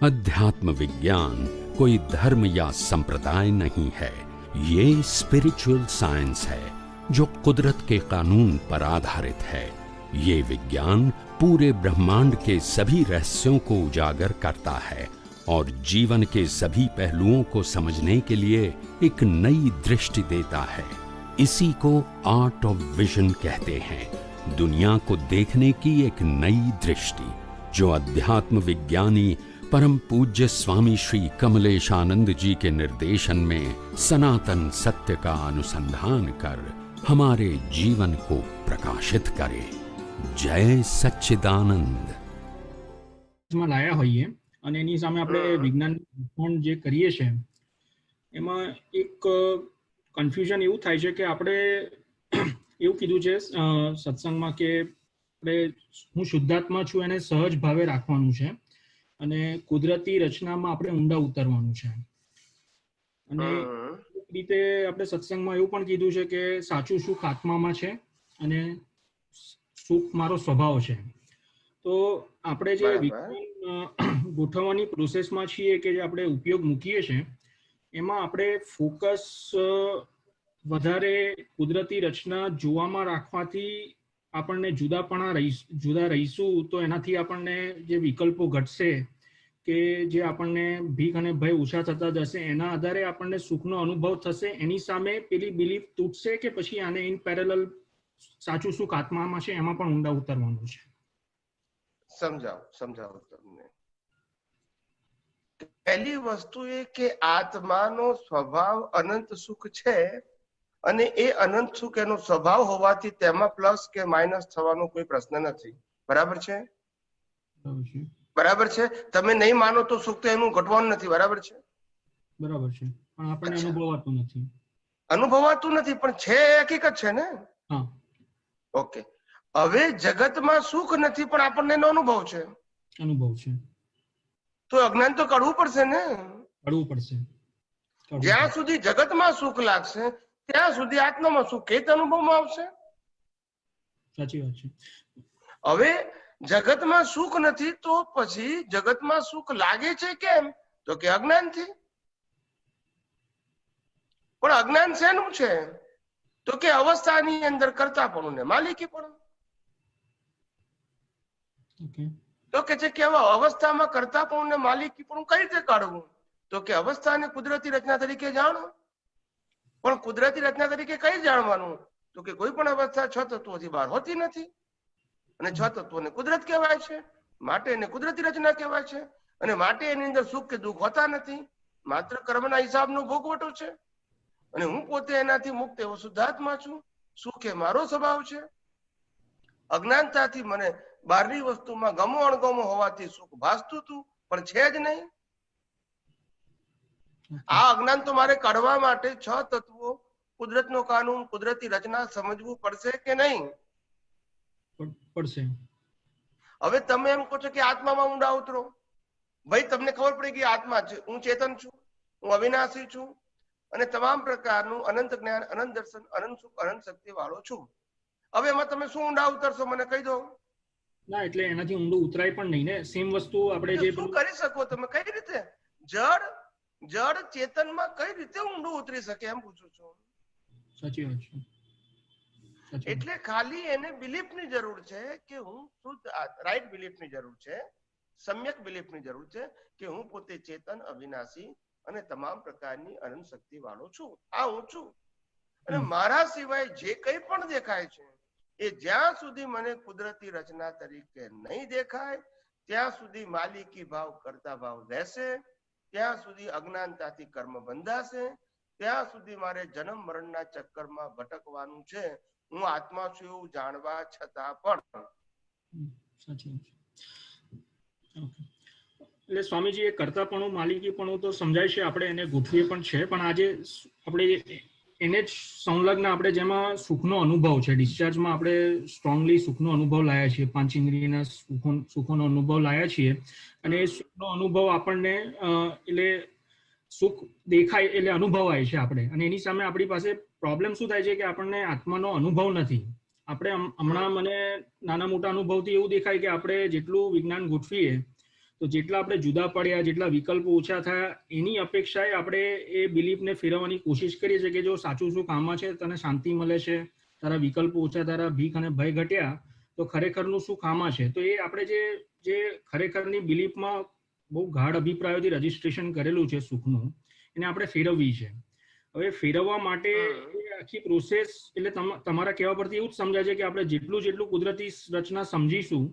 अध्यात्म विज्ञान कोई धर्म या संप्रदाय नहीं है, ये स्पिरिचुअल साइंस है जो कुदरत के कानून पर आधारित है। ये विज्ञान पूरे ब्रह्मांड के सभी रहस्यों को उजागर करता है और जीवन के सभी पहलुओं को समझने के लिए एक नई दृष्टि देता है। इसी को आर्ट ऑफ विजन कहते हैं, दुनिया को देखने की एक नई दृष्टि, जो अध्यात्म विज्ञानी परम पूज्य स्वामी श्री कमलेशानंद जी के निर्देशन में सनातन सत्य का अनुसंधान कर हमारे जीवन को प्रकाशित करे। जय सच्चिदानंद। માં લાયા હોઈએ અને એની સામે આપણે વિજ્ઞાન જે કરીએ છે એમાં એક કન્ફ્યુઝન એવું થાય છે કે આપણે એવું કીધું છે સત્સંગમાં કે આપણે હું શુદ્ધાત્મા છું એને સહજ ભાવે રાખવાનું છે અને કુદરતી રચનામાં આપણે ઊંડા ઉતરવાનું છે અને એક રીતે આપણે સત્સંગમાં એવું પણ કીધું છે કે સાચું સુખ આત્મામાં છે અને સુખ મારો સ્વભાવ છે। તો આપણે જે ગોઠવવાની પ્રોસેસમાં છીએ કે જે આપણે ઉપયોગ મૂકીએ છીએ એમાં આપણે ફોકસ વધારે કુદરતી રચના જોવામાં રાખવાથી આપણને જુદા રહીશું તો એનાથી આપણને જે વિકલ્પો ઘટશે કે જે આપણને ભીખ અને ભય ઓછા થતા જશે એના આધારે આપણને સુખનો અનુભવ થશે। એની સામે પેલી બિલીફ તૂટશે કે પછી આને ઇન પેરેલલ સાચું સુખ આત્મામાં છે એમાં પણ ઊંડા ઉતરવાનું છે। સમજાવો તમને। પહેલી વસ્તુ એ કે આત્માનો સ્વભાવ અનંત સુખ છે અને એ અનંત સુખ એનો સ્વભાવ હોવાથી તેમાં પ્લસ કે માઇનસ થવાનો કોઈ પ્રશ્ન નથી। બરાબર છે? બરાબર છે। તમે નહીં માનો તો સુખ તો એનું ઘટવાનું નથી। બરાબર છે? બરાબર છે, પણ આપણને અનુભવાતું નથી પણ છે હકીકત છે ને। હા, ઓકે। હવે જગતમાં સુખ નથી પણ આપણને એનો અનુભવ છે તો અજ્ઞાન તો કાઢવું પડશે ને। જ્યાં સુધી જગતમાં સુખ લાગશે ત્યાં સુધી આત્મામાં સુખ કેત અનુભવમાં આવશે। સાચી વાત છે। હવે જગતમાં સુખ નથી તો પછી જગતમાં સુખ લાગે છે કેમ? તો કે અજ્ઞાનથી। પણ અજ્ઞાન શેનું છે? તો કે અવસ્થાની અંદર કરતાપણું ને માલિકીપણું। તો કે છે કે અવસ્થામાં કરતાપણું ને માલિકીપણું કઈ રીતે કાઢવું? તો કે અવસ્થાને કુદરતી રચના તરીકે જાણો। પણ કુદરતી રચના તરીકે કઈ જાણવાનું? તો કે કોઈ પણ અવસ્થા 6 તત્વોથી બહાર હોતી નથી અને 6 તત્વોને કુદરત કહેવાય છે, માટે એને કુદરતી રચના કહેવાય છે અને માટે એની અંદર સુખ કે દુઃખ હોતા નથી, માત્ર કર્મના હિસાબનો ભોગવટો છે અને હું પોતે એનાથી મુક્ત એવો શુદ્ધાત્મા છું। સુખ એ મારો સ્વભાવ છે। અજ્ઞાનતાથી મને બહારની વસ્તુમાં ગમો અણગમો હોવાથી સુખ ભાસતું હતું પણ છે જ નહીં। આ અજ્ઞાન તો મારે કાઢવા માટે 6 તત્વો, કુદરતનો કાનૂન, કુદરતી રચના સમજવું પડશે કે નહીં? પડશે। હવે તમે એમ કહો છો કે આત્મામાં ઊંડા ઉતરો। ભાઈ તમને ખબર પડી કે આત્મા છે, હું ચેતન છું, હું અવિનાશી છું અને તમામ પ્રકારનું અનંત જ્ઞાન, અનંત દર્શન, અનંત સુખ, અનંત શક્તિ વાળો છું। હવે એમાં તમે શું ઊંડા ઉતરશો મને કહી દો। ના, એટલે એનાથી ઊંડું ઉતરાય પણ નહીં ને। સેમ વસ્તુ આપણે જે શું કરી શકો તમે? કઈ રીતે જડ ચેતનમાં કઈ રીતે ઊંડું ઉતરી શકે એમ પૂછું છું। સાચી વાત છે। એટલે ખાલી એને બિલીફની જરૂર છે કે હું શુદ્ધ, રાઈટ બિલીફની જરૂર છે, સમ્યક બિલીફની જરૂર છે કે હું પોતે ચેતન, અવિનાશી અને તમામ પ્રકારની અનંત શક્તિ વાળો છું। આ હું છું અને મારા સિવાય જે કંઈ પણ દેખાય છે એ જ્યાં સુધી મને કુદરતી રચના તરીકે નહીં દેખાય ત્યાં સુધી માલિકી ભાવ, કરતા ભાવ રહેશે, ત્યાં સુધી અજ્ઞાનતાથી કર્મ બંધાશે, ત્યાં સુધી મારે જન્મ મરણના ચક્કરમાં ભટકવાનું છે, હું આત્મા છું એવું જાણવા છતાં પણ। સાચી વાત છે। એટલે સ્વામીજી એ કરતાપણું, માલિકીપણું તો સમજાય છે, આપણે એને ગોઠવીએ પણ છે, પણ આજે આપણે એને જ સંલગ્ન આપણે જેમાં સુખનો અનુભવ છે, ડિસ્ચાર્જમાં આપણે સ્ટ્રોંગલી સુખનો અનુભવ લાયા છીએ, 5 ઇન્દ્રિયના સુખોનો અનુભવ લાયા છીએ અને એ સુખનો અનુભવ આપણને એટલે સુખ દેખાય એટલે અનુભવાય છે આપણે અને એની સામે આપણી પાસે પ્રોબ્લેમ શું થાય છે કે આપણને આત્માનો અનુભવ નથી। આપણે હમણાં મને નાના મોટા અનુભવથી એવું દેખાય કે આપણે જેટલું વિજ્ઞાન ગોઠવીએ તો જેટલા આપણે જુદા પડ્યા, જેટલા વિકલ્પો ઓછા થયા, એની અપેક્ષાએ આપણે એ બિલીફને ફેરવવાની કોશિશ કરીએ છીએ કે જો સાચું સુખ આમાં છે, તને શાંતિ મળે છે, તારા વિકલ્પો ઓછા, તારા ભીખ અને ભય ઘટ્યા, તો ખરેખરનું સુખ આમાં છે. તો એ આપણે જે ખરેખરની બિલીફમાં બહુ ગાઢ અભિપ્રાયોથી રજીસ્ટ્રેશન કરેલું છે સુખનું, એને આપણે ફેરવવી છે. હવે ફેરવવા માટે એ આખી પ્રોસેસ, એટલે તમારા કહેવા પરથી એવું જ સમજાય છે કે આપણે જેટલું કુદરતી રચના સમજીશું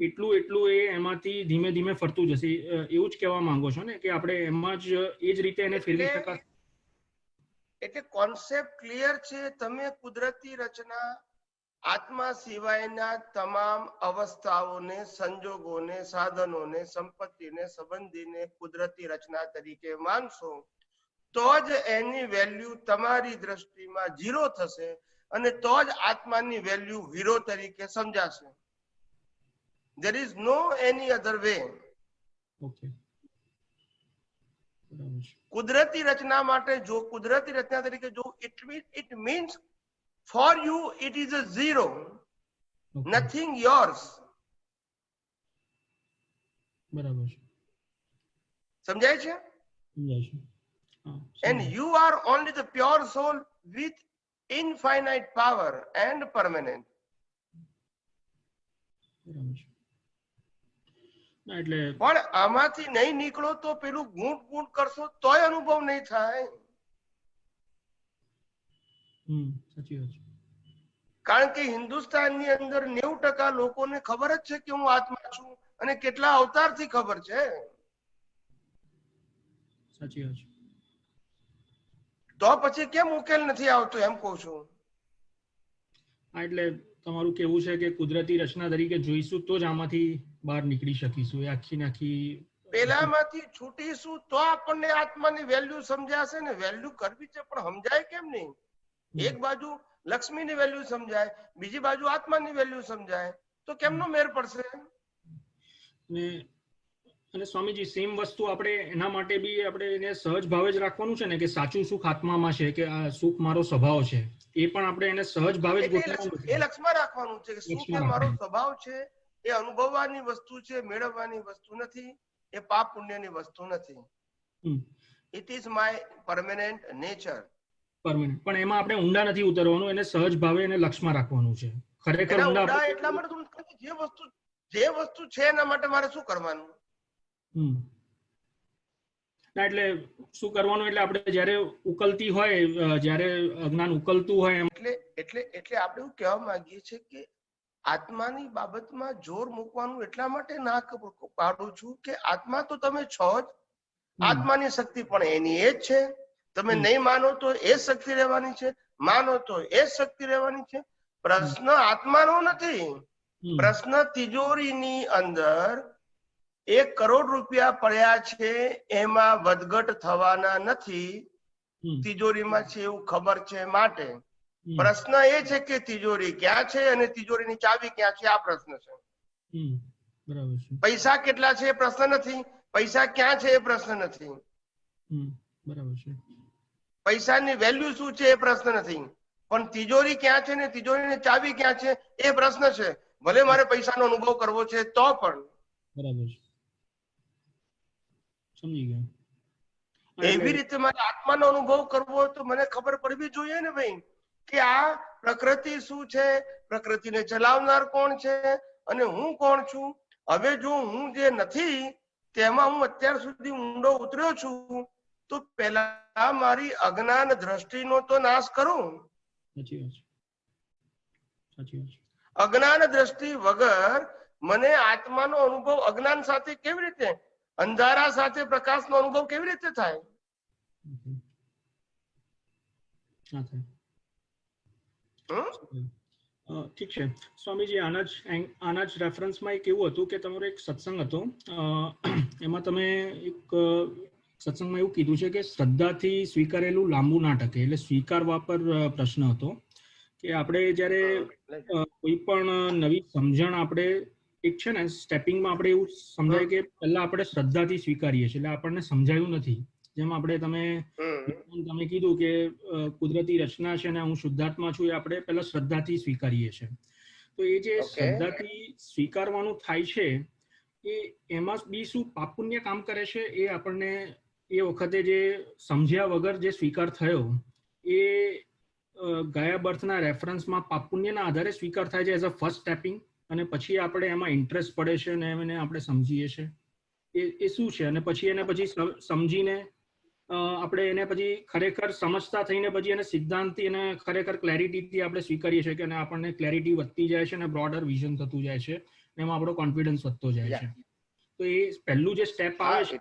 એટલું એ એમાંથી ધીમે ધીમે ફરતું જશે. એવું જ કહેવા માંગો છો ને કે આપણે એમાં જ એ જ રીતે એને ફેરવી શકાય? એટલે કોન્સેપ્ટ ક્લિયર છે. તમે કુદરતી રચના આત્મા સિવાયના તમામ અવસ્થાઓને, સંજોગોને, સાધનોને, સંપત્તિને, સંબંધીને કુદરતી રચના તરીકે માનશો તો જ એની વેલ્યુ તમારી દ્રષ્ટિમાં 0 થશે અને તો જ આત્માની વેલ્યુ 0 તરીકે સમજાશે. There is no any other way. Okay, બરાબર છે. કુદરતી રચના માટે જો કુદરતી રચના તરીકે જો it means for you it is a 0, nothing yours. બરાબર છે, સમજાય છે? સમજાય છે. And you are only the pure soul with infinite power and permanent. બરાબર છે. એટલે પણ આમાંથી નહીં નીકળો તો પેલું ગૂંટ કરશો તોય અનુભવ નહીં થાય. સાચી વાત છે. કારણ કે હિન્દુસ્તાનની અંદર 90% લોકોને ખબર જ છે કે હું આત્મા છું અને કેટલા અવતારથી ખબર છે. સાચી વાત છે. તો પછી કેમ ઉકેલ નથી આવતો એમ કહું છું. એટલે તમારું કેવું છે કે કુદરતી રચના તરીકે જોઈશું તો જ આમાંથી બહાર નીકળી શકીશું. એ આખી પેલામાંથી છૂટીશું તો આપણને આત્માની વેલ્યુ સમજાશે ને. વેલ્યુ કરવી છે પણ સમજાય કેમ નહીં? એક બાજુ લક્ષ્મીની વેલ્યુ સમજાય, બીજી બાજુ આત્માની વેલ્યુ સમજાય તો કેમનો મેર પડશે? અને સ્વામીજી સેમ વસ્તુ આપણે એના માટે બી આપણે એને સહજ ભાવે જ રાખવાનું છે ને કે સાચું સુખ આત્મામાં છે, કે આ સુખ મારો સ્વભાવ છે, એ પણ આપણે એને સહજ ભાવે જ ગોઠવવાનું છે. એ લક્ષમાં રાખવાનું છે કે સુખ એ મારો સ્વભાવ છે, એ અનુભવવાની વસ્તુ છે, મેળવવાની વસ્તુ નથી, એ પાપ પુણ્યની વસ્તુ નથી. It is my permanent nature. Permanent. પણ એમાં આપણે ઊંડા નથી ઉતરવાનું, એને સહજ ભાવે એને લક્ષમાં રાખવાનું છે. ખરેખર ઊંડા એટલા માટે જે વસ્તુ છે એના માટે મારે શું કરવાનું? એટલે શું કરવાનું? એટલે આપણે જ્યારે ઉકલતી હોય, જ્યારે અજ્ઞાન ઉકલતું હોય, એટલે આપણે એવું કહેવા માંગીએ છીએ કે આત્માની બાબતમાં જોર મૂકવાનું એટલા માટે ના પાડું છું કે આત્મા તો તમે છો જ. આત્માની શક્તિ પણ એની એ જ છે. તમે નહીં માનો તો એ જ શક્તિ રહેવાની છે, માનો તો એ જ શક્તિ રહેવાની છે. પ્રશ્ન આત્માનો નથી. પ્રશ્ન તિજોરીની અંદર 1 કરોડ રૂપિયા પડ્યા છે, એમાં વધઘટ થવાના નથી. તિજોરીમાં છે એવું ખબર છે માટે. પ્રશ્ન એ છે કે તિજોરી ક્યાં છે અને તિજોરીની ચાવી ક્યાં છે, આ પ્રશ્ન છે. પૈસા કેટલા છે એ પ્રશ્ન નથી, પૈસા ક્યાં છે એ પ્રશ્ન નથી, પૈસાની વેલ્યુ શું છે એ પ્રશ્ન નથી, પણ તિજોરી ક્યાં છે ને તિજોરીની ચાવી ક્યાં છે એ પ્રશ્ન છે. ભલે મારે પૈસાનો અનુભવ કરવો છે તો પણ. બરાબર, સમજી ગયા. એવી રીતે મારે આત્માનો અનુભવ કરવો હોય તો મને ખબર પડવી જોઈએ ને ભાઈ કે આ પ્રકૃતિ શું છે, પ્રકૃતિને ચલાવનાર કોણ છે અને હું કોણ છું. હવે જો હું જે નથી તેમાં હું અત્યાર સુધી ઊંડો ઉતર્યો છું તો પહેલા મારી અજ્ઞાન દ્રષ્ટિનો તો નાશ કરું. અજ્ઞાન દ્રષ્ટિ વગર મને આત્માનો અનુભવ અજ્ઞાન સાથે કેવી રીતે, અંધારા સાથે પ્રકાશનો અનુભવ કેવી રીતે થાય? ઠીક છે સ્વામીજી, આના જ રેફરન્સમાં એક એવું હતું કે તમારો એક સત્સંગ હતો, એમાં તમે એક સત્સંગમાં એવું કીધું છે કે શ્રદ્ધાથી સ્વીકારેલું લાંબુ ના ટકે, એટલે સ્વીકારવા પર પ્રશ્ન હતો કે આપણે જ્યારે કોઈ પણ નવી સમજણ આપણે એક છે ને સ્ટેપિંગમાં આપણે એવું સમજાય કે પહેલા આપણે શ્રદ્ધાથી સ્વીકારીએ છીએ, એટલે આપણને સમજાયું નથી. જેમ આપણે તમે કીધું કે કુદરતી રચના છે ને હું શુદ્ધાત્મા છું, એ આપણે પહેલા શ્રદ્ધાથી સ્વીકારીએ છીએ. તો એ જે શ્રદ્ધાથી સ્વીકારવાનું થાય છે, એ એમાં બી શું પાપ પુણ્ય કામ કરે છે એ આપણને એ વખતે જે સમજ્યા વગર જે સ્વીકાર થયો એ ગયા બર્થના રેફરન્સમાં પાપ પુણ્યના આધારે સ્વીકાર થાય છે એઝ અ ફર્સ્ટ સ્ટેપિંગ, અને પછી આપણે એમાં ઇન્ટરેસ્ટ પડે છે અને એને આપણે સમજીએ છીએ એ શું છે, અને પછી એને પછી સમજીને આપણે એને પછી ખરેખર સમજતા થઈને પછી એને સિદ્ધાંતથી અને ખરેખર ક્લેરિટીથી આપણે સ્વીકારીએ છીએ કે આપણને ક્લેરિટી વધતી જાય છે અને બ્રોડર વિઝન થતું જાય છે, એમાં આપણો કોન્ફિડન્સ વધતો જાય છે. તો એ પહેલું જે સ્ટેપ આવે છે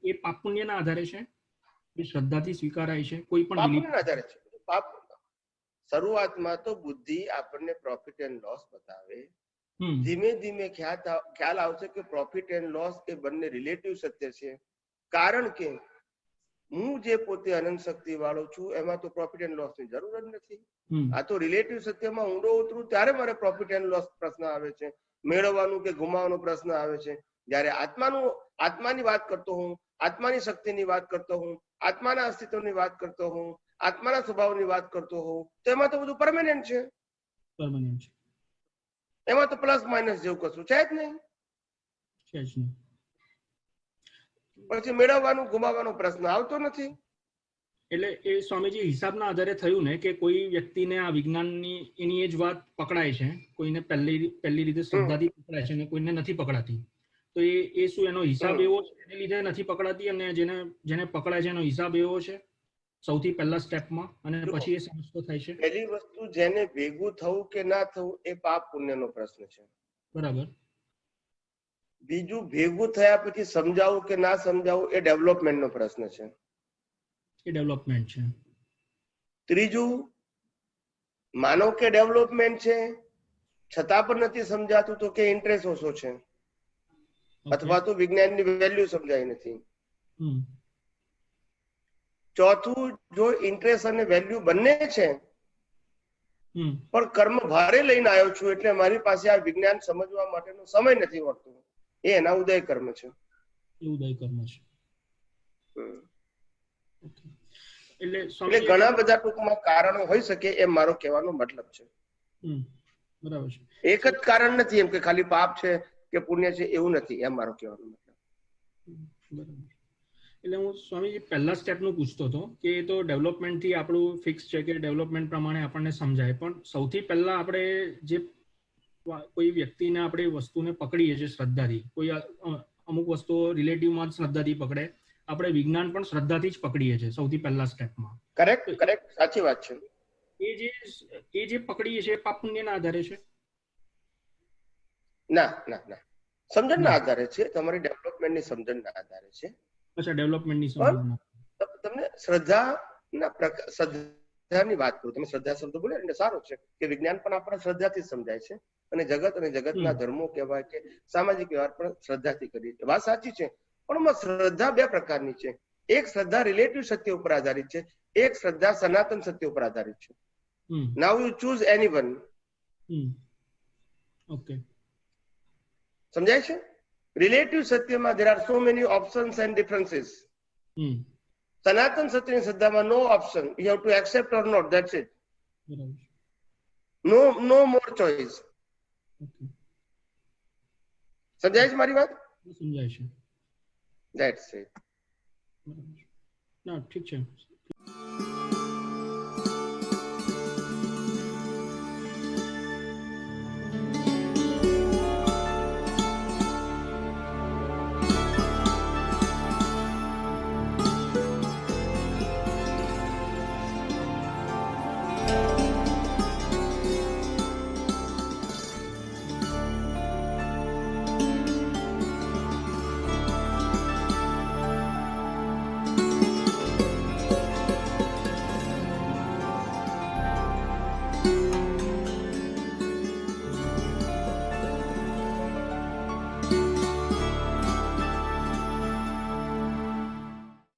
એ પાપ પુણ્યના આધારે છે, એ શ્રદ્ધાથી સ્વીકારાય છે કોઈ પણ પાપના આધારે છે. પાપ શરૂઆતમાં તો બુદ્ધિ આપણને પ્રોફિટ એન્ડ લોસ બતાવે, ધીમે ધીમે ખ્યાલ આવશે કે પ્રોફિટ એન્ડ લોસ એ બંને રિલેટિવ સત્ય છે, કારણ કે હું જે પોતે અનંત શક્તિ વાળો છું એમાં તો પ્રોફિટ એન્ડ લોસ ની જરૂર જ નથી. આ તો રિલેટિવ સત્યમાં ઊંડો ઉતરું ત્યારે મારે પ્રોફિટ એન્ડ લોસ પ્રશ્ન આવે છે, મેળવવાનું કે ગુમાવવાનો પ્રશ્ન આવે છે. જયારે આત્માની વાત કરતો હું, આત્માની શક્તિની વાત કરતો હું, આત્માના અસ્તિત્વની વાત કરતો હું, આત્માના સ્વભાવની વાત કરતો હોઉં, તો એમાં તો બધું પરમેનન્ટ છે. એમાં તો પ્લસ માઇનસ જેવું કશું છે જ નહીં. પછી મેળવવાનું ગુમાવવાનો પ્રશ્ન આવતો નથી. એટલે એ સ્વામીજી હિસાબના આધારે થયું ને કે કોઈ વ્યક્તિને આ વિજ્ઞાનની એની એ જ વાત પકડાય છે, કોઈને પહેલી રીતે શ્રદ્ધાથી પકડાય છે અને કોઈને નથી પકડાતી. તો એ શું એનો હિસાબ એવો છે એને લીધે નથી પકડાતી, અને જેને પકડાય છે એનો હિસાબ એવો છે સૌથી પહેલા સ્ટેપમાં, અને પછી એ સમજતો થાય છે. પહેલી વસ્તુ જેને ભેગું થવું કે ના થવું એ પાપ પુણ્યનો પ્રશ્ન છે. બરાબર. બીજું ભેગું થયા પછી સમજાવવું કે ના સમજાવવું એ ડેવલપમેન્ટનો પ્રશ્ન છે. એ ડેવલપમેન્ટ છે. ત્રીજું માનો કે ડેવલપમેન્ટ છે છતાં પણ નથી સમજાતું તો કે ઇન્ટરેસ્ટ ઓછો છે, અથવા તો વિજ્ઞાનની વેલ્યુ સમજાય નથી. ચોથું, જો ઇન્ટરેસ્ટ અને વેલ્યુ બંને છે પણ કર્મ ભારે લઈને આવ્યો છું એટલે મારી પાસે આ વિજ્ઞાન સમજવા માટેનો સમય નથી હોતો, એ એના ઉદય કર્મ છે. ઉદય કર્મ છે. એટલે ઘણા બધા ટૂંકમાં કારણો હોઈ શકે એમ મારો કહેવાનો મતલબ છે. બરાબર છે. એક જ કારણ નથી એમ કે ખાલી પાપ છે કે પુણ્ય છે એવું નથી એમ મારો કહેવાનો મતલબ. બરાબર. એટલે હું સ્વામીજી પહેલા સ્ટેપનું પૂછતો હતો કે એ તો ડેવલપમેન્ટથી આપણું ફિક્સ છે કે ડેવલપમેન્ટ પ્રમાણે આપણને સમજાય, પણ સૌથી પહેલા આપણે જે કોઈ વ્યક્તિને આપણે વસ્તુને પકડીએ છીએ શ્રદ્ધાથી, કોઈ અમુક વસ્તુઓ રિલેટિવમાં જ શ્રદ્ધાથી પકડે, આપણે વિજ્ઞાન પણ શ્રદ્ધાથી જ પકડીએ છીએ સૌથી પહેલા સ્ટેપમાં. કરેક્ટ, સાચી વાત છે. એ જે પકડીએ છીએ પાપ પુણ્યના આધારે છે? ના, સમજણના આધારે છે, તમારી ડેવલપમેન્ટની સમજણના આધારે છે. અચ્છા, ડેવલપમેન્ટની સમજણ. તમને શ્રદ્ધાની વાત કરું, તમે શ્રદ્ધા શબ્દ બોલે એટલે સારો છે કે વિજ્ઞાન પણ આપણે શ્રદ્ધાથી સમજાય છે, અને જગત અને જગતના ધર્મો કહેવાય કે સામાજિક વ્યવહાર પણ શ્રદ્ધાથી કરીએ છીએ. વાત સાચી છે, પણ શ્રદ્ધા બે પ્રકારની છે. એક શ્રદ્ધા રિલેટિવ સત્ય ઉપર આધારિત છે, એક શ્રદ્ધા સનાતન સત્ય ઉપર આધારિત છે. Now you choose anyone. Okay, સમજાય છે? રિલેટિવ સત્યમાં there are so many options and differences. સનાતન સત્યની શ્રદ્ધામાં no option, you have to accept or not, that's it. No more choice. સમજાય છે મારી વાત? સમજાય છે. That's it. ના, ઠીક છે.